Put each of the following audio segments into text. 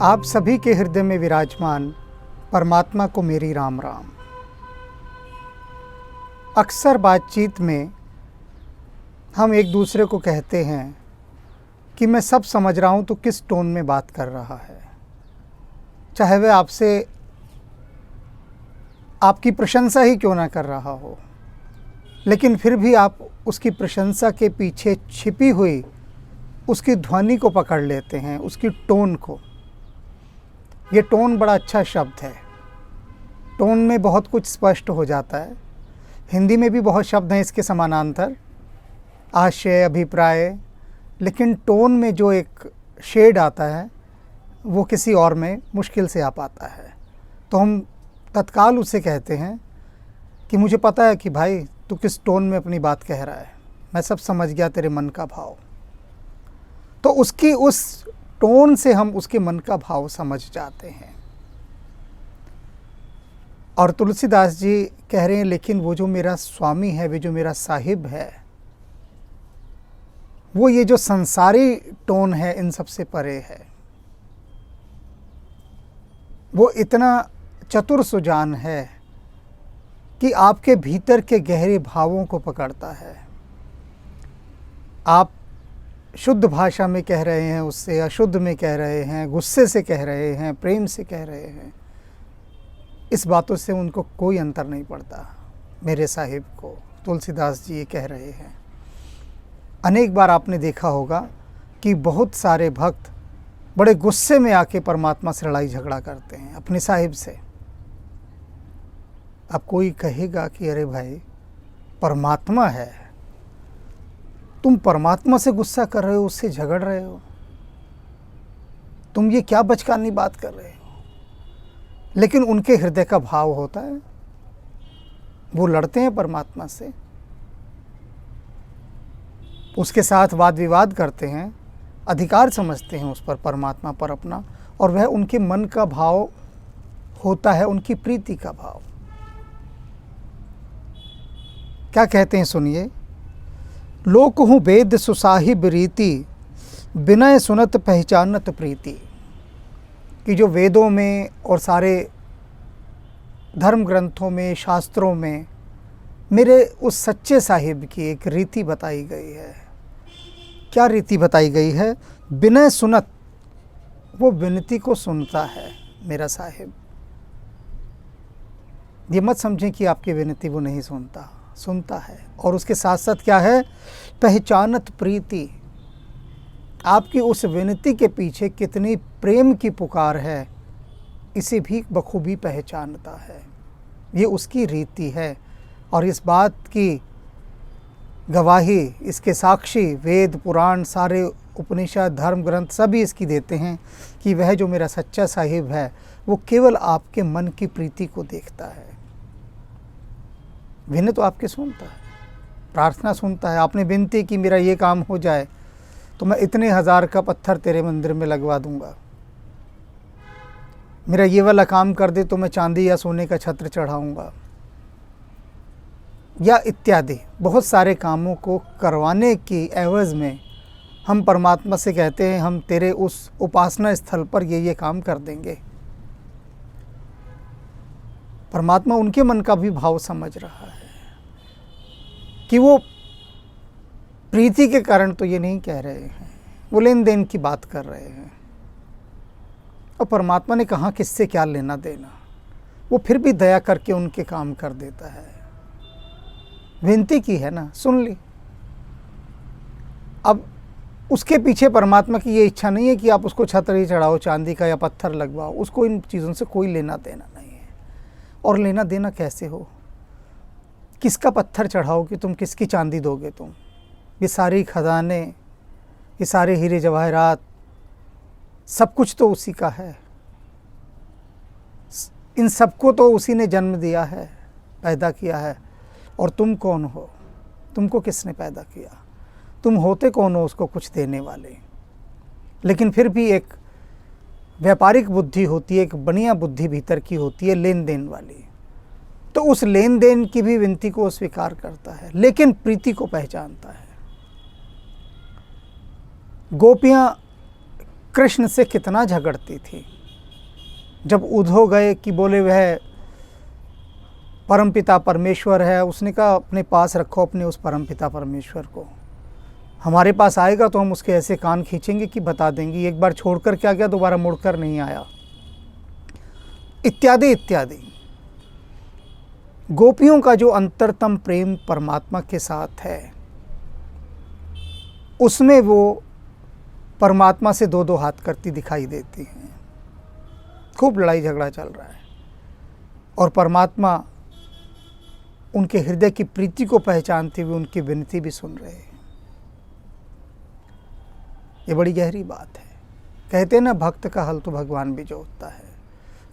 आप सभी के हृदय में विराजमान परमात्मा को मेरी राम राम। अक्सर बातचीत में हम एक दूसरे को कहते हैं कि मैं सब समझ रहा हूँ तो किस टोन में बात कर रहा है, चाहे वह आपसे आपकी प्रशंसा ही क्यों ना कर रहा हो, लेकिन फिर भी आप उसकी प्रशंसा के पीछे छिपी हुई उसकी ध्वनि को पकड़ लेते हैं, उसकी टोन को। ये टोन बड़ा अच्छा शब्द है। टोन में बहुत कुछ स्पष्ट हो जाता है। हिंदी में भी बहुत शब्द हैं इसके समानांतर, आशय, अभिप्राय, लेकिन टोन में जो एक शेड आता है वो किसी और में मुश्किल से आ पाता है। तो हम तत्काल उसे कहते हैं कि मुझे पता है कि भाई तू किस टोन में अपनी बात कह रहा है, मैं सब समझ गया तेरे मन का भाव। तो उसकी उस टोन से हम उसके मन का भाव समझ जाते हैं। और तुलसीदास जी कह रहे हैं, लेकिन वो जो मेरा स्वामी है, वो जो मेरा साहिब है, वो ये जो संसारी टोन है इन सबसे परे है। वो इतना चतुर सुजान है कि आपके भीतर के गहरे भावों को पकड़ता है। आप शुद्ध भाषा में कह रहे हैं, उससे अशुद्ध में कह रहे हैं, गुस्से से कह रहे हैं, प्रेम से कह रहे हैं, इस बातों से उनको कोई अंतर नहीं पड़ता। मेरे साहिब को तुलसीदास जी ये कह रहे हैं। अनेक बार आपने देखा होगा कि बहुत सारे भक्त बड़े गुस्से में आके परमात्मा से लड़ाई झगड़ा करते हैं अपने साहिब से। अब कोई कहेगा कि अरे भाई परमात्मा है, तुम परमात्मा से गुस्सा कर रहे हो, उससे झगड़ रहे हो, तुम ये क्या बचकानी बात कर रहे हो। लेकिन उनके हृदय का भाव होता है, वो लड़ते हैं परमात्मा से, उसके साथ वाद विवाद करते हैं, अधिकार समझते हैं उस पर, परमात्मा पर अपना, और वह उनके मन का भाव होता है, उनकी प्रीति का भाव। क्या कहते हैं सुनिए। लोक हूँ वेद सुसाहिब रीति, विनय सुनत पहचानत प्रीति। कि जो वेदों में और सारे धर्म ग्रंथों में, शास्त्रों में मेरे उस सच्चे साहिब की एक रीति बताई गई है। क्या रीति बताई गई है? विनय सुनत, वो विनती को सुनता है मेरा साहिब। ये मत समझें कि आपकी विनती वो नहीं सुनता, सुनता है। और उसके साथ साथ क्या है? पहचानत प्रीति। आपकी उस विनती के पीछे कितनी प्रेम की पुकार है, इसे भी बखूबी पहचानता है। ये उसकी रीति है। और इस बात की गवाही, इसके साक्षी वेद, पुराण, सारे उपनिषद, धर्म ग्रंथ सभी इसकी देते हैं कि वह जो मेरा सच्चा साहिब है वो केवल आपके मन की प्रीति को देखता है। विनय तो आपके सुनता है, प्रार्थना सुनता है। आपने विनती की मेरा ये काम हो जाए तो मैं इतने 1000 का पत्थर तेरे मंदिर में लगवा दूंगा, मेरा ये वाला काम कर दे तो मैं चांदी या सोने का छत्र चढ़ाऊंगा, या इत्यादि बहुत सारे कामों को करवाने की एवज में हम परमात्मा से कहते हैं हम तेरे उस उपासना स्थल पर ये काम कर देंगे। परमात्मा उनके मन का भी भाव समझ रहा है कि वो प्रीति के कारण तो ये नहीं कह रहे हैं, वो लेन देन की बात कर रहे हैं। और परमात्मा ने कहा किससे क्या लेना देना, वो फिर भी दया करके उनके काम कर देता है। विनती की है ना, सुन ली। अब उसके पीछे परमात्मा की ये इच्छा नहीं है कि आप उसको छत्र ही चढ़ाओ, चांदी का या पत्थर लगवाओ, उसको इन चीज़ों से कोई लेना देना नहीं है। और लेना देना कैसे हो? किसका पत्थर चढ़ाओगे तुम, किसकी चांदी दोगे तुम? ये सारी खजाने, ये सारे हीरे जवाहरात, सब कुछ तो उसी का है। इन सबको तो उसी ने जन्म दिया है, पैदा किया है। और तुम कौन हो? तुमको किसने पैदा किया? तुम होते कौन हो उसको कुछ देने वाले? लेकिन फिर भी एक व्यापारिक बुद्धि होती है, एक बनिया बुद्धि भीतर की होती है, लेन देन वाली। तो उस लेन देन की भी विनती को स्वीकार करता है, लेकिन प्रीति को पहचानता है। गोपियाँ कृष्ण से कितना झगड़ती थी। जब उद्धव गए कि बोले वह परमपिता परमेश्वर है, उसने कहा अपने पास रखो अपने उस परमपिता परमेश्वर को, हमारे पास आएगा तो हम उसके ऐसे कान खींचेंगे कि बता देंगे एक बार छोड़कर क्या गया, दोबारा मुड़कर नहीं आया, इत्यादि इत्यादि। गोपियों का जो अंतरतम प्रेम परमात्मा के साथ है, उसमें वो परमात्मा से दो दो हाथ करती दिखाई देती हैं। खूब लड़ाई झगड़ा चल रहा है और परमात्मा उनके हृदय की प्रीति को पहचानते हुए उनकी विनती भी सुन रहे हैं। ये बड़ी गहरी बात है। कहते हैं ना, भक्त का हल तो भगवान भी जोतता है।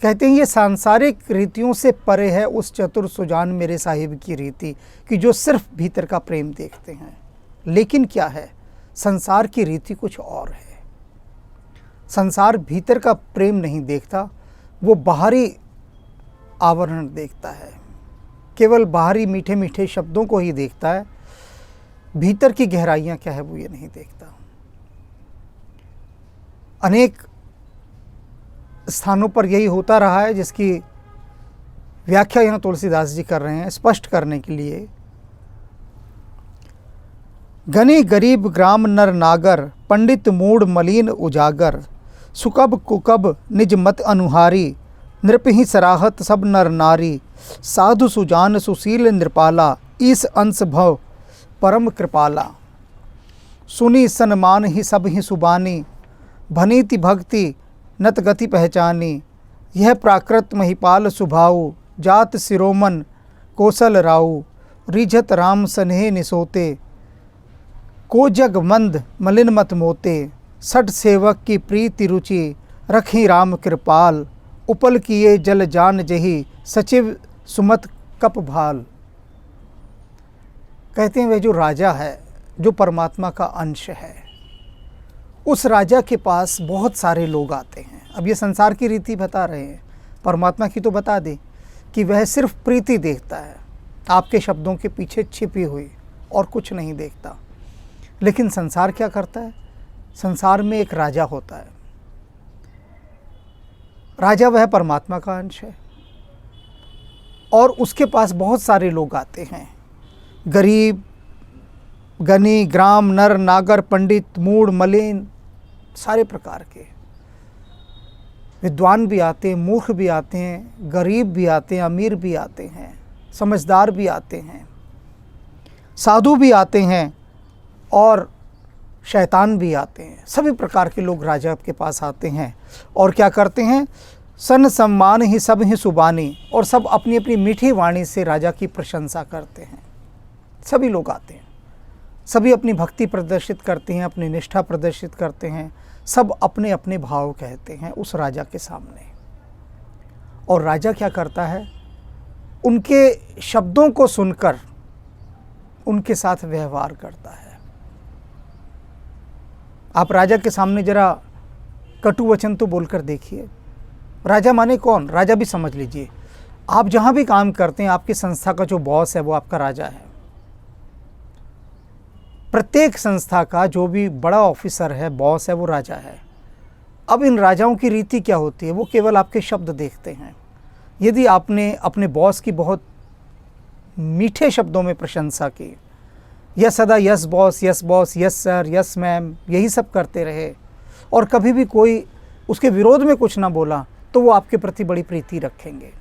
कहते हैं ये सांसारिक रीतियों से परे है उस चतुर सुजान मेरे साहिब की रीति, कि जो सिर्फ भीतर का प्रेम देखते हैं। लेकिन क्या है, संसार की रीति कुछ और है। संसार भीतर का प्रेम नहीं देखता, वो बाहरी आवरण देखता है, केवल बाहरी मीठे मीठे शब्दों को ही देखता है, भीतर की गहराइयाँ क्या है वो ये नहीं देखता। अनेक स्थानों पर यही होता रहा है, जिसकी व्याख्या यहाँ तुलसीदास जी कर रहे हैं स्पष्ट करने के लिए। गनी गरीब ग्राम नर नागर, पंडित मूढ़ मलीन उजागर, सुकब कुकब निज मत अनुहारी, नृपहि सराहत सब नर नारी, साधु सुजान सुशील नृपाला, ईस अंश भव परम कृपाला, सुनी सन्मान ही सब ही सुबानी, भनीति भक्ति नत गति पहचानी, यह प्राकृत महिपाल सुभाऊ, जात सिरोमन कौशल राऊ, रिझत राम सनेह निसोते, को जग मंद मलिन मत मोते, सठ सेवक की प्रीति रुचि, रखी राम कृपाल, उपल किए जल जान जही, सचिव सुमत कप भाल। कहते हैं वह जो राजा है, जो परमात्मा का अंश है, उस राजा के पास बहुत सारे लोग आते हैं। अब ये संसार की रीति बता रहे हैं, परमात्मा की तो बता दे कि वह सिर्फ प्रीति देखता है, आपके शब्दों के पीछे छिपी हुई, और कुछ नहीं देखता। लेकिन संसार क्या करता है, संसार में एक राजा होता है, राजा वह परमात्मा का अंश है, और उसके पास बहुत सारे लोग आते हैं, गरीब गनी ग्राम नर नागर पंडित मूढ़ मलिन, सारे प्रकार के विद्वान भी आते हैं, मूर्ख भी आते हैं, गरीब भी आते हैं, अमीर भी आते हैं, समझदार भी आते हैं, साधु भी आते हैं और शैतान भी आते हैं। सभी प्रकार के लोग राजा के पास आते हैं और क्या करते हैं, सन सम्मान ही सब ही सुबानी, और सब अपनी अपनी मीठी वाणी से राजा की प्रशंसा करते हैं। सभी लोग आते हैं, सभी अपनी भक्ति प्रदर्शित करते हैं, अपनी निष्ठा प्रदर्शित करते हैं, सब अपने अपने भाव कहते हैं उस राजा के सामने। और राजा क्या करता है, उनके शब्दों को सुनकर उनके साथ व्यवहार करता है। आप राजा के सामने जरा कटु वचन तो बोलकर देखिए। राजा माने कौन, राजा भी समझ लीजिए, आप जहाँ भी काम करते हैं, आपकी संस्था का जो बॉस है वो आपका राजा है। प्रत्येक संस्था का जो भी बड़ा ऑफिसर है, बॉस है, वो राजा है। अब इन राजाओं की रीति क्या होती है, वो केवल आपके शब्द देखते हैं। यदि आपने अपने बॉस की बहुत मीठे शब्दों में प्रशंसा की, या सदा yes boss, yes sir, yes ma'am, यही सब करते रहे, और कभी भी कोई उसके विरोध में कुछ ना बोला, तो वो आपके प्रति बड़ी प्रीति रखेंगे।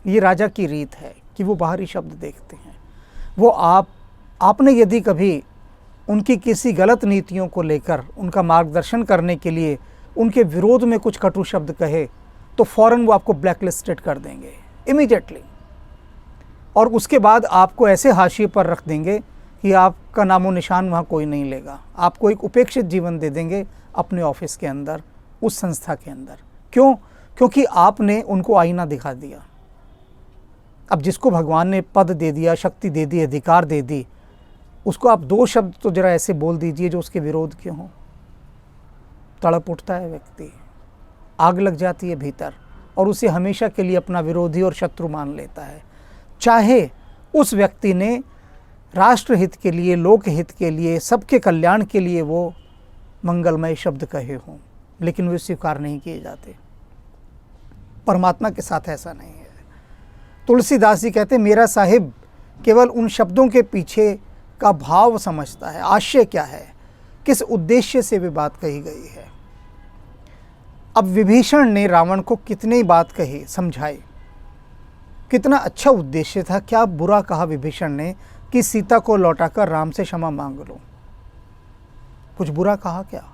ये राजा की रीत है कि वो बाहरी शब्द देखते हैं। वो आपने यदि कभी उनकी किसी गलत नीतियों को लेकर उनका मार्गदर्शन करने के लिए उनके विरोध में कुछ कटु शब्द कहे, तो फ़ौरन वो आपको ब्लैकलिस्टेड कर देंगे इमीडिएटली, और उसके बाद आपको ऐसे हाशिए पर रख देंगे कि आपका नामो निशान वहाँ कोई नहीं लेगा। आपको एक उपेक्षित जीवन दे देंगे अपने ऑफिस के अंदर, उस संस्था के अंदर। क्यों? क्योंकि आपने उनको आईना दिखा दिया। अब जिसको भगवान ने पद दे दिया, शक्ति दे दी, अधिकार दे दी, उसको आप दो शब्द तो जरा ऐसे बोल दीजिए जो उसके विरोध के हों, तड़प उठता है व्यक्ति, आग लग जाती है भीतर, और उसे हमेशा के लिए अपना विरोधी और शत्रु मान लेता है, चाहे उस व्यक्ति ने राष्ट्र हित के लिए, लोक हित के लिए, सबके कल्याण के लिए वो मंगलमय शब्द कहे हों। लेकिन वे स्वीकार नहीं किए जाते। परमात्मा के साथ ऐसा नहीं है। तुलसीदास जी कहते हैं, मेरा साहिब केवल उन शब्दों के पीछे का भाव समझता है, आशय क्या है, किस उद्देश्य से वे बात कही गई है। अब विभीषण ने रावण को कितनी बात कही, समझाई, कितना अच्छा उद्देश्य था। क्या बुरा कहा विभीषण ने कि सीता को लौटाकर राम से क्षमा मांग लो, कुछ बुरा कहा क्या?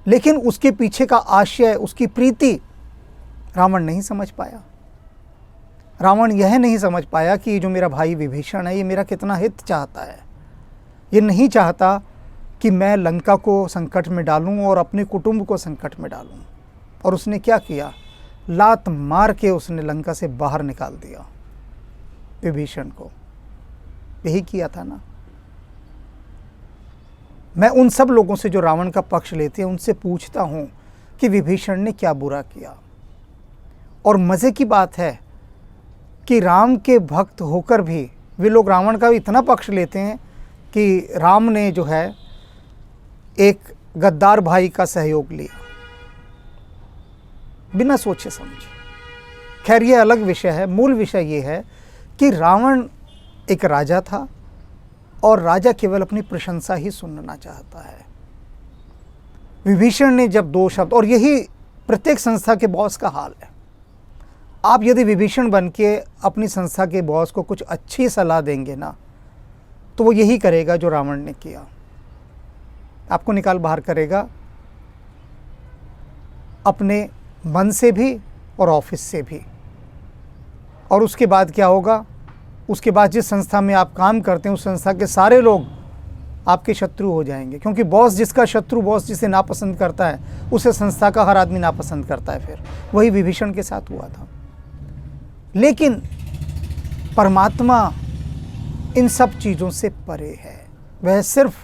लेकिन उसके पीछे का आशय, उसकी प्रीति रावण नहीं समझ पाया। रावण यह नहीं समझ पाया कि ये जो मेरा भाई विभीषण है, ये मेरा कितना हित चाहता है। ये नहीं चाहता कि मैं लंका को संकट में डालूं और अपने कुटुंब को संकट में डालूं। और उसने क्या किया? लात मार के उसने लंका से बाहर निकाल दिया विभीषण को। यही किया था ना। मैं उन सब लोगों से जो रावण का पक्ष लेते हैं, उनसे पूछता हूं कि विभीषण ने क्या बुरा किया। और मज़े की बात है कि राम के भक्त होकर भी वे लोग रावण का इतना पक्ष लेते हैं कि राम ने जो है एक गद्दार भाई का सहयोग लिया बिना सोचे समझे। खैर ये अलग विषय है। मूल विषय ये है कि रावण एक राजा था और राजा केवल अपनी प्रशंसा ही सुनना चाहता है। विभीषण ने जब दो शब्द, और यही प्रत्येक संस्था के बॉस का हाल है। आप यदि विभीषण बन के अपनी संस्था के बॉस को कुछ अच्छी सलाह देंगे ना, तो वो यही करेगा जो रावण ने किया, आपको निकाल बाहर करेगा, अपने मन से भी और ऑफिस से भी। और उसके बाद क्या होगा? उसके बाद जिस संस्था में आप काम करते हैं उस संस्था के सारे लोग आपके शत्रु हो जाएंगे, क्योंकि बॉस जिसका शत्रु, बॉस जिसे नापसंद करता है, उसे संस्था का हर आदमी नापसंद करता है। फिर वही विभीषण के साथ हुआ था। लेकिन परमात्मा इन सब चीज़ों से परे है। वह सिर्फ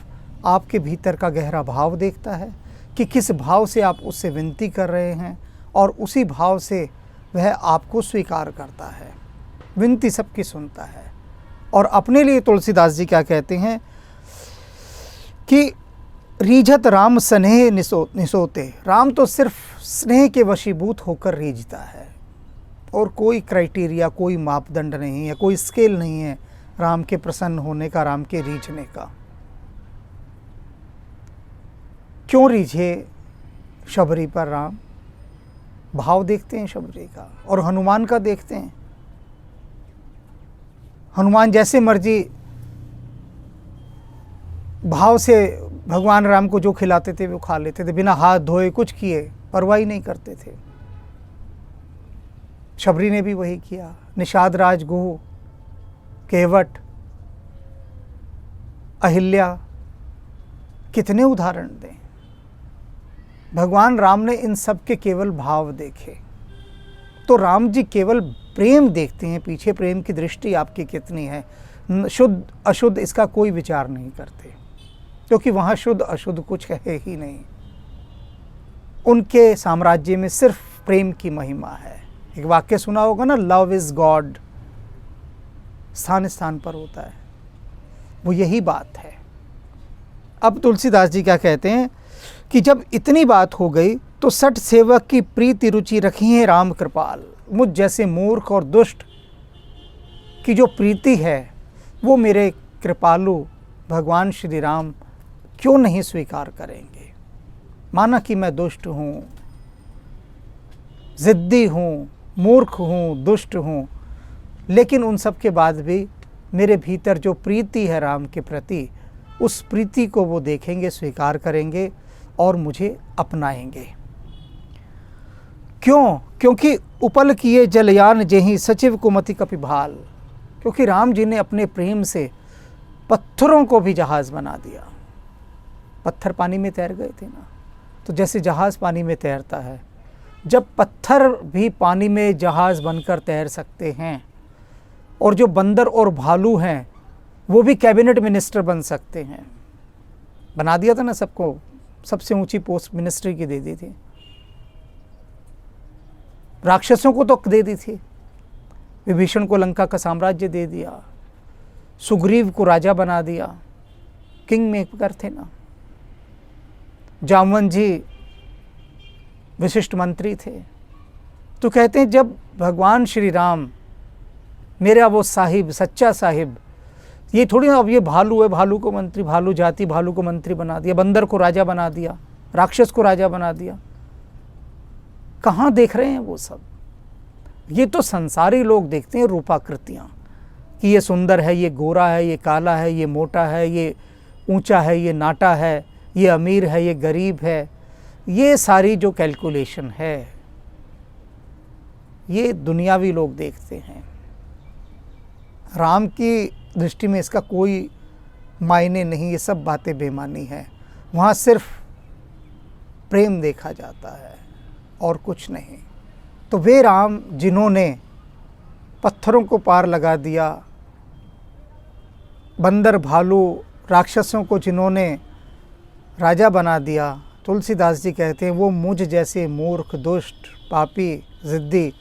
आपके भीतर का गहरा भाव देखता है कि किस भाव से आप उससे विनती कर रहे हैं, और उसी भाव से वह आपको स्वीकार करता है। विनती सबकी सुनता है। और अपने लिए तुलसीदास जी क्या कहते हैं कि रीझत राम स्नेह निसोते। राम तो सिर्फ स्नेह के वशीभूत होकर रीझता है, और कोई क्राइटेरिया, कोई मापदंड नहीं है, कोई स्केल नहीं है राम के प्रसन्न होने का, राम के रीझने का। क्यों रीझे शबरी पर राम? भाव देखते हैं शबरी का, और हनुमान का देखते हैं। हनुमान जैसे मर्जी भाव से भगवान राम को जो खिलाते थे वो खा लेते थे, बिना हाथ धोए कुछ किए, परवाह ही नहीं करते थे। शबरी ने भी वही किया। निषाद राज, गुह, केवट, अहिल्या, कितने उदाहरण दें। भगवान राम ने इन सब के केवल भाव देखे। तो राम जी केवल प्रेम देखते हैं, पीछे प्रेम की दृष्टि आपकी कितनी है। शुद्ध अशुद्ध इसका कोई विचार नहीं करते, क्योंकि वहाँ शुद्ध अशुद्ध कुछ है ही नहीं। उनके साम्राज्य में सिर्फ प्रेम की महिमा है। एक वाक्य सुना होगा ना, लव इज गॉड, स्थान स्थान पर होता है। वो यही बात है। अब तुलसीदास जी क्या कहते हैं कि जब इतनी बात हो गई तो सठ सेवक की प्रीति रुचि रखी है राम कृपाल। मुझ जैसे मूर्ख और दुष्ट की जो प्रीति है वो मेरे कृपालु भगवान श्री राम क्यों नहीं स्वीकार करेंगे। माना कि मैं दुष्ट हूँ, ज़िद्दी हूँ, मूर्ख हूँ, दुष्ट हूँ, लेकिन उन सब के बाद भी मेरे भीतर जो प्रीति है राम के प्रति, उस प्रीति को वो देखेंगे, स्वीकार करेंगे और मुझे अपनाएंगे। क्यों? क्योंकि उपल किए जलयान जेहि सचिव कुमति कपिभाल। क्योंकि राम जी ने अपने प्रेम से पत्थरों को भी जहाज़ बना दिया। पत्थर पानी में तैर गए थे ना, तो जैसे जहाज़ पानी में तैरता है, जब पत्थर भी पानी में जहाज़ बनकर तैर सकते हैं, और जो बंदर और भालू हैं वो भी कैबिनेट मिनिस्टर बन सकते हैं। बना दिया था ना सबको, सबसे ऊंची पोस्ट मिनिस्ट्री की दे दी थी। राक्षसों को तो दे दी थी, विभीषण को लंका का साम्राज्य दे दिया, सुग्रीव को राजा बना दिया, किंग मेकर थे ना। जामवन जी विशिष्ट मंत्री थे। तो कहते हैं जब भगवान श्री राम मेरा वो साहिब, सच्चा साहिब, ये थोड़ी ना अब ये भालू है, भालू को मंत्री, भालू जाति भालू को मंत्री बना दिया, बंदर को राजा बना दिया, राक्षस को राजा बना दिया। कहाँ देख रहे हैं वो सब? ये तो संसारी लोग देखते हैं रूपाकृतियाँ, कि ये सुंदर है, ये गोरा है, ये काला है, ये मोटा है, ये ऊंचा है, ये नाटा है, ये अमीर है, ये गरीब है। ये सारी जो कैलकुलेशन है ये दुनियावी लोग देखते हैं। राम की दृष्टि में इसका कोई मायने नहीं, ये सब बातें बेमानी है। वहाँ सिर्फ प्रेम देखा जाता है और कुछ नहीं। तो वे राम जिन्होंने पत्थरों को पार लगा दिया, बंदर भालू राक्षसों को जिन्होंने राजा बना दिया, तुलसीदास जी कहते हैं वो मुझ जैसे मूर्ख, दुष्ट, पापी, ज़िद्दी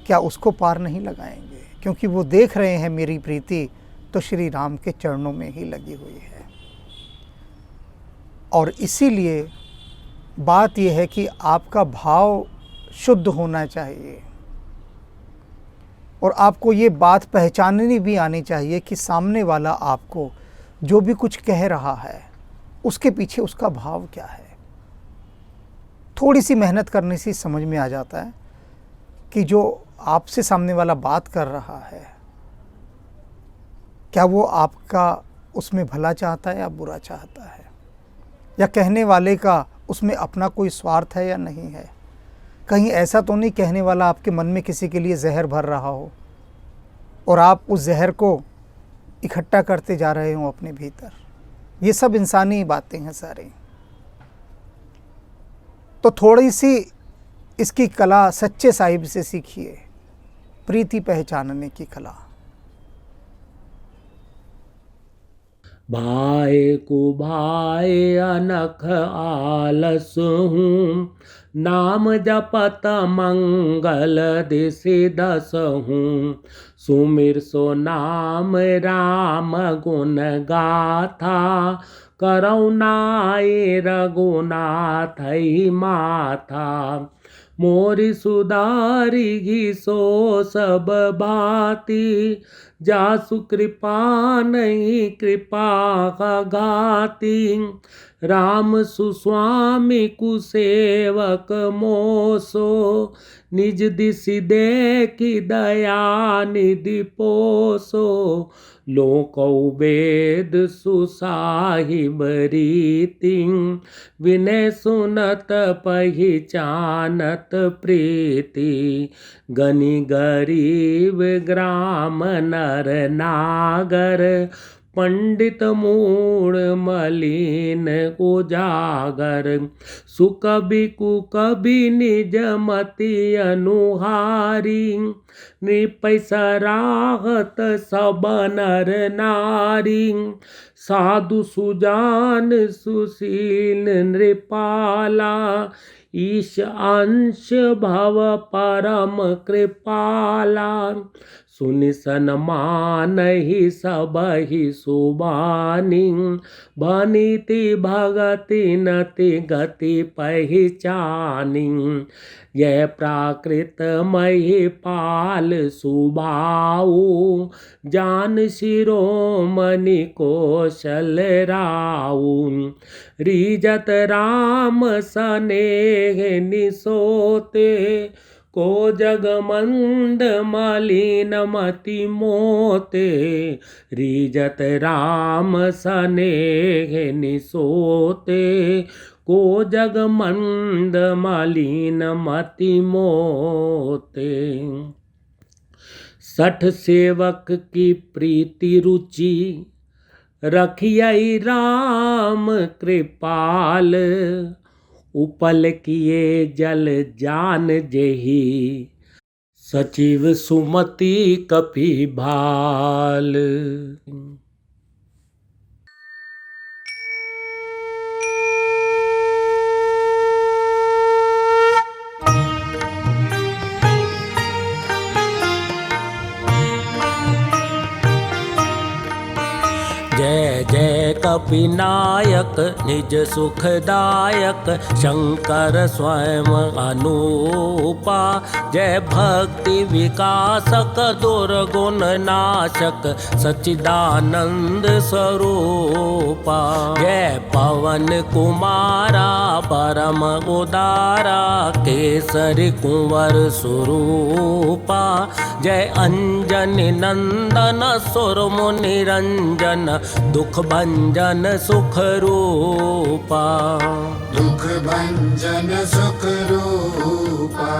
क्या उसको पार नहीं लगाएंगे? क्योंकि वो देख रहे हैं मेरी प्रीति तो श्री राम के चरणों में ही लगी हुई है। और इसीलिए बात यह है कि आपका भाव शुद्ध होना चाहिए और आपको ये बात पहचाननी भी आनी चाहिए कि सामने वाला आपको जो भी कुछ कह रहा है उसके पीछे उसका भाव क्या है। थोड़ी सी मेहनत करने से समझ में आ जाता है कि जो आपसे सामने वाला बात कर रहा है क्या वो आपका उसमें भला चाहता है या बुरा चाहता है, या कहने वाले का उसमें अपना कोई स्वार्थ है या नहीं है। कहीं ऐसा तो नहीं कहने वाला आपके मन में किसी के लिए जहर भर रहा हो और आप उस जहर को इकट्ठा करते जा रहे हो अपने भीतर। ये सब इंसानी बातें हैं सारी। तो थोड़ी सी इसकी कला सच्चे साहिब से सीखिए, प्रीति पहचानने की कला। भाई को भाई अनख आलस हूँ, नाम जपत मंगल दिसि दस हूँ। सुमिर सो नाम राम गुण गाथा, करुणाए रघुनाथ माथा। मोरी सुधारी घी सो सब भांति, जासु कृपा नहीं कृपा घाती। राम सुस्वामी कुसेवक मोसो, निज दिसि देखि दया निधि पोसो। लोकौ वेद सुसाहिब रीति, विनय सुनत पहिचानत प्रीति। गनि गरीब ग्राम नर नागर, पंडित मूढ़ मलिन उजागर। सुकवि कुकवि निज मति अनुहारी, नृपै सराहत सब नर नारी। साधु सुजान सुशील नृपाला, ईश अंश भव परम कृपाला। सुनि सन्मानहि सबहि सुबानी, बनिति भगति नति गति पहिचानी। यह प्राकृत महिपाल सुभाऊ, जान शिरोमणि कौशल राऊ। रीजत राम सनेह निसोते, को जगमंद मलिन मति मोते। रीजत राम सनेह निसोते, को जगमंद मलिन मति मोते। सठ सेवक की प्रीति रुचि, रखियै राम कृपाल। उपल किए जल जान जेहि, सचिव सुमति कपि भाल। जय जय अपि नायक निज सुखदायक शंकर स्वयं अनूपा। जय भक्ति विकासक दुर्गुण नाशक सच्चिदानंद स्वरूपा। जय पवन कुमारा परम उदारा केसरी कुंवर स्वरूपा। जय अंजनी नंदन सुर मुनि रंजन दुख भंजन सुख रूपा। दुख भंजन सुख रूपा।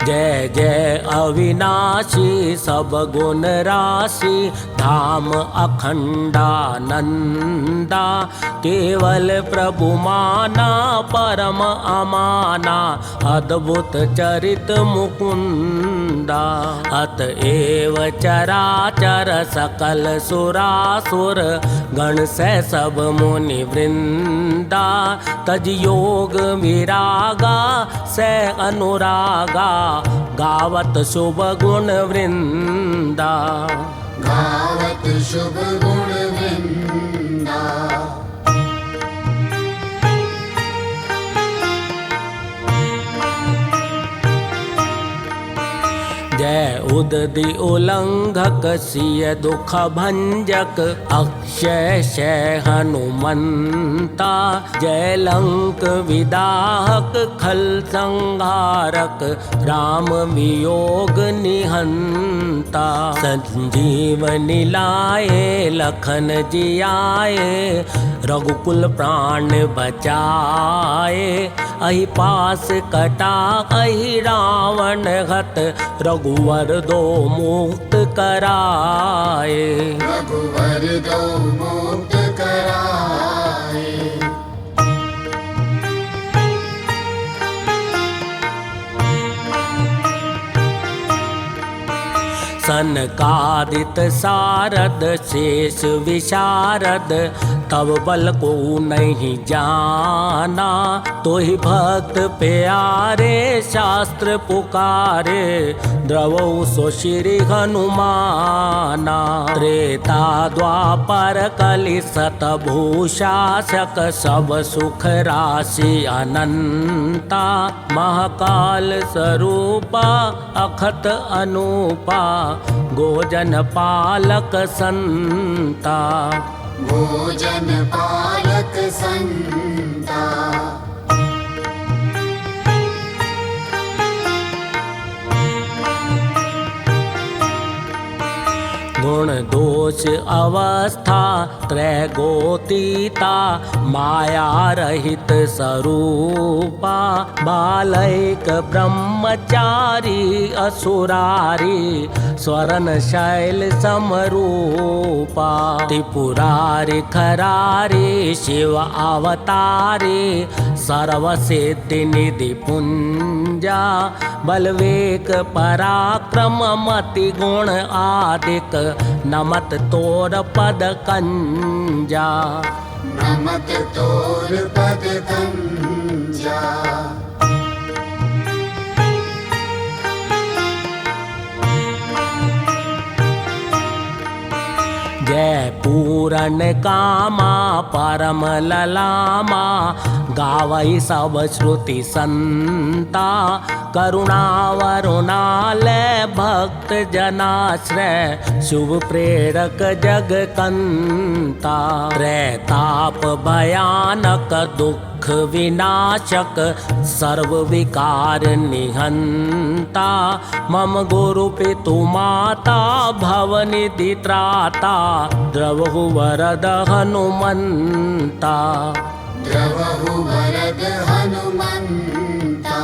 जय जय अविनाशी सब गुण राशि धाम अखंडानंदा। केवल प्रभु माना परम अमाना अद्भुत चरित मुकुंदा। अतएव चराचर सकल सुरासुर गण से सब मुनि वृंदा। तज योग विरागा से अनुरागा गावत शुभ गुण वृंदा। गावत शुभ गुण वृंदा। जय उदधि उल्लंघक सिय दुख भंजक अक्षय शय हनुमंता। जय लंक विदाहक खल संहारक राम वियोग निहंता। संजीवनी लाए लखन जियाए रघुकुल प्राण बचाए। अहि पास कटा अहि रावण हत रघुवर दो मुक्त कराए। रघुवर दो मुक्त कराए। सनकादित सारद शेष विशारद तब बल को नहीं जाना। तो ही भक्त प्यारे शास्त्र पुकारे द्रवौ सो श्री हनुमाना। त्रेता द्वापर कलि सतभूषाशक सब सुख राशि अनंता। महाकाल स्वरूपा अखत अनूपा गोजन पालक संता। भोजन पालक संता। गुण दोष अवस्था त्रैगोतीता माया रहित स्वरूपा। बालैक ब्रह्मचारी असुरारी स्वरण शैल समरूपा। त्रिपुरारि खरारी शिव अवतारी सर्वसिद्धि निधि पुंजा। बलवेक पराक्रम मति गुण आदिक नमत तोर पद कंजा। नमत तोर पद कंजा। जय पूरन कामा परम ललामा गावई सब श्रुति संता। करुणा वरुणालय भक्त जनाश्रय शुभ प्रेरक जग कंता। त्रैताप भयानक दुख विनाशक सर्व विकार निहंता। मम गुरु पितु माता भवनिधि त्राता द्रवहु वरद हनुमंता। द्रवहु वरद हनुमंता।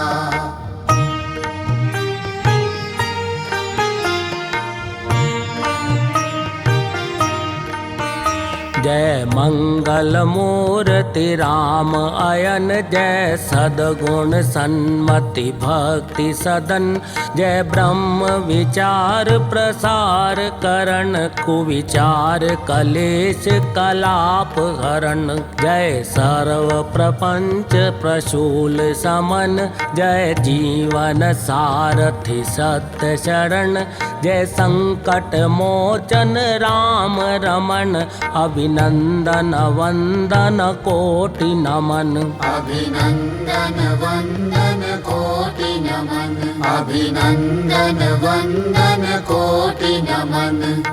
जय मंगल मूर्ति राम अयन, जय सद्गुण सन्मति भक्ति सदन, जय ब्रह्म विचार प्रसार करण, कुविचार कलेश कलाप हरण, जय सर्व प्रपंच प्रशूल समन, जय जीवन सारथि सत्य शरण, जय संकट मोचन राम रमण, अभिनंदन वंदन कोटि नमन। अभिनंदन वंदन कोटि नमन, अभिनंदन वंदन कोटि नमन।